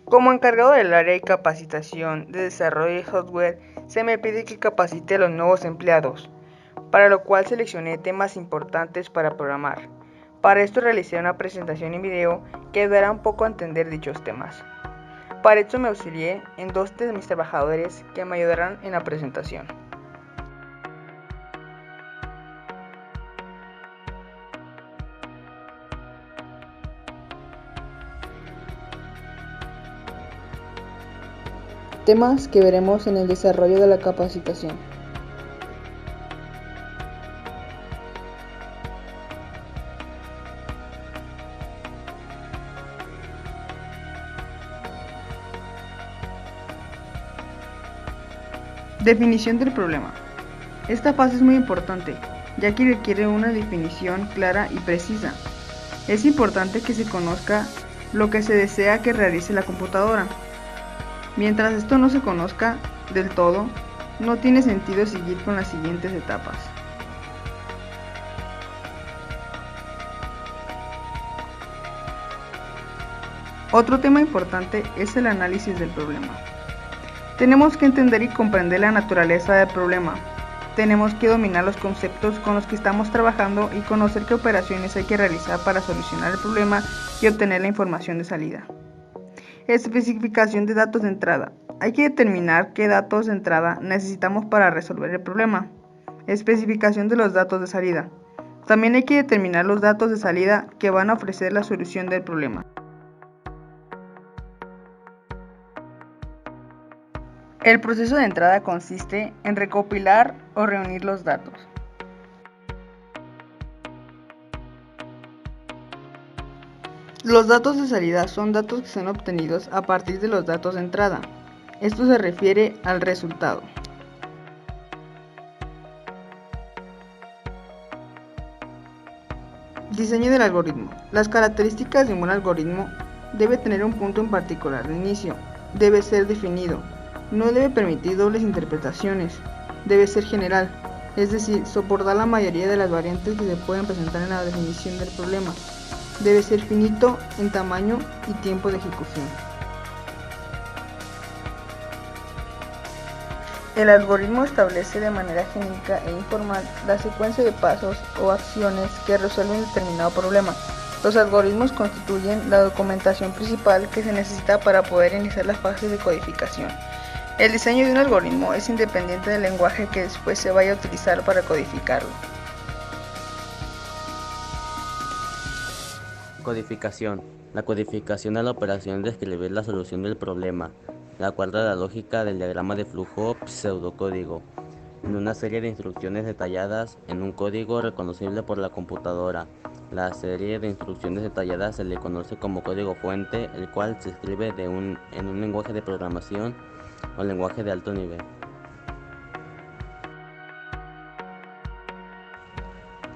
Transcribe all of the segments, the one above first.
Como encargado del área de capacitación de desarrollo de software, se me pide que capacite a los nuevos empleados, para lo cual seleccioné temas importantes para programar. Para esto realicé una presentación en video que ayudará un poco a entender dichos temas. Para esto me auxilié en dos de mis trabajadores que me ayudarán en la presentación. Temas que veremos en el desarrollo de la capacitación. Definición del problema. Esta fase es muy importante, ya que requiere una definición clara y precisa. Es importante que se conozca lo que se desea que realice la computadora. Mientras esto no se conozca del todo, no tiene sentido seguir con las siguientes etapas. Otro tema importante es el análisis del problema. Tenemos que entender y comprender la naturaleza del problema. Tenemos que dominar los conceptos con los que estamos trabajando y conocer qué operaciones hay que realizar para solucionar el problema y obtener la información de salida. Especificación de datos de entrada. Hay que determinar qué datos de entrada necesitamos para resolver el problema. Especificación de los datos de salida. También hay que determinar los datos de salida que van a ofrecer la solución del problema. El proceso de entrada consiste en recopilar o reunir los datos. Los datos de salida son datos que son obtenidos a partir de los datos de entrada. Esto se refiere al resultado. Diseño del algoritmo. Las características de un buen algoritmo debe tener un punto en particular de inicio. Debe ser definido. No debe permitir dobles interpretaciones. Debe ser general, es decir, soportar la mayoría de las variantes que se pueden presentar en la definición del problema. Debe ser finito en tamaño y tiempo de ejecución. El algoritmo establece de manera genérica e informal la secuencia de pasos o acciones que resuelven determinado problema. Los algoritmos constituyen la documentación principal que se necesita para poder iniciar las fases de codificación. El diseño de un algoritmo es independiente del lenguaje que después se vaya a utilizar para codificarlo. Codificación. La codificación es la operación de escribir la solución del problema, la cual da la lógica del diagrama de flujo pseudocódigo, en una serie de instrucciones detalladas en un código reconocible por la computadora. La serie de instrucciones detalladas se le conoce como código fuente, el cual se escribe en un lenguaje de programación o lenguaje de alto nivel.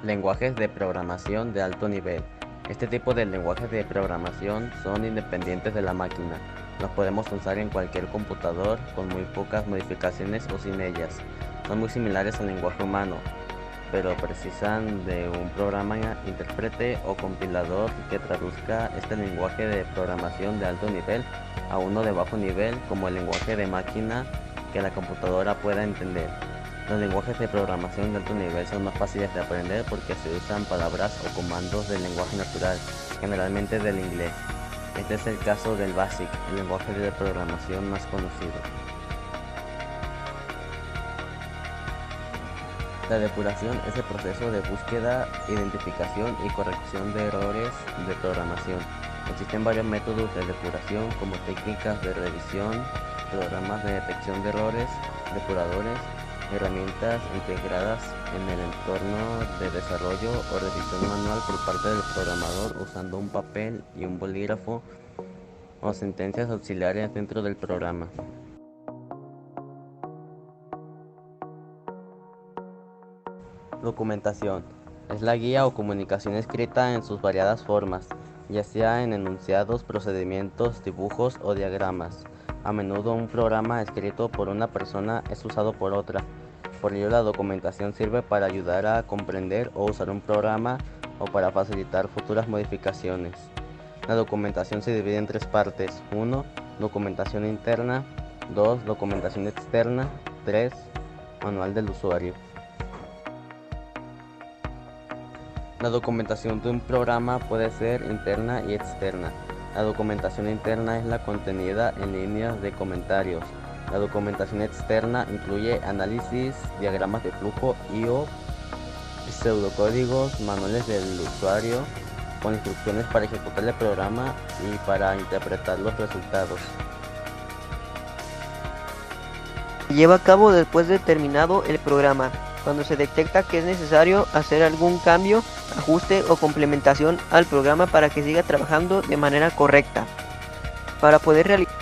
Lenguajes de programación de alto nivel. Este tipo de lenguajes de programación son independientes de la máquina. Los podemos usar en cualquier computador con muy pocas modificaciones o sin ellas. Son muy similares al lenguaje humano, pero precisan de un programa intérprete o compilador que traduzca este lenguaje de programación de alto nivel a uno de bajo nivel, como el lenguaje de máquina que la computadora pueda entender. Los lenguajes de programación de alto nivel son más fáciles de aprender porque se usan palabras o comandos del lenguaje natural, generalmente del inglés. Este es el caso del BASIC, el lenguaje de programación más conocido. La depuración es el proceso de búsqueda, identificación y corrección de errores de programación. Existen varios métodos de depuración como técnicas de revisión, programas de detección de errores, depuradores, herramientas integradas en el entorno de desarrollo o revisión manual por parte del programador usando un papel y un bolígrafo o sentencias auxiliares dentro del programa. Documentación. Es la guía o comunicación escrita en sus variadas formas, ya sea en enunciados, procedimientos, dibujos o diagramas. A menudo un programa escrito por una persona es usado por otra. Por ello la documentación sirve para ayudar a comprender o usar un programa o para facilitar futuras modificaciones. La documentación se divide en tres partes. 1. documentación interna, 2, documentación externa, 3, manual del usuario. La documentación de un programa puede ser interna y externa. La documentación interna es la contenida en líneas de comentarios. La documentación externa incluye análisis, diagramas de flujo y/o pseudocódigos, manuales del usuario, con instrucciones para ejecutar el programa y para interpretar los resultados. Se lleva a cabo después de terminado el programa, cuando se detecta que es necesario hacer algún cambio, ajuste o complementación al programa para que siga trabajando de manera correcta. Para poder realizar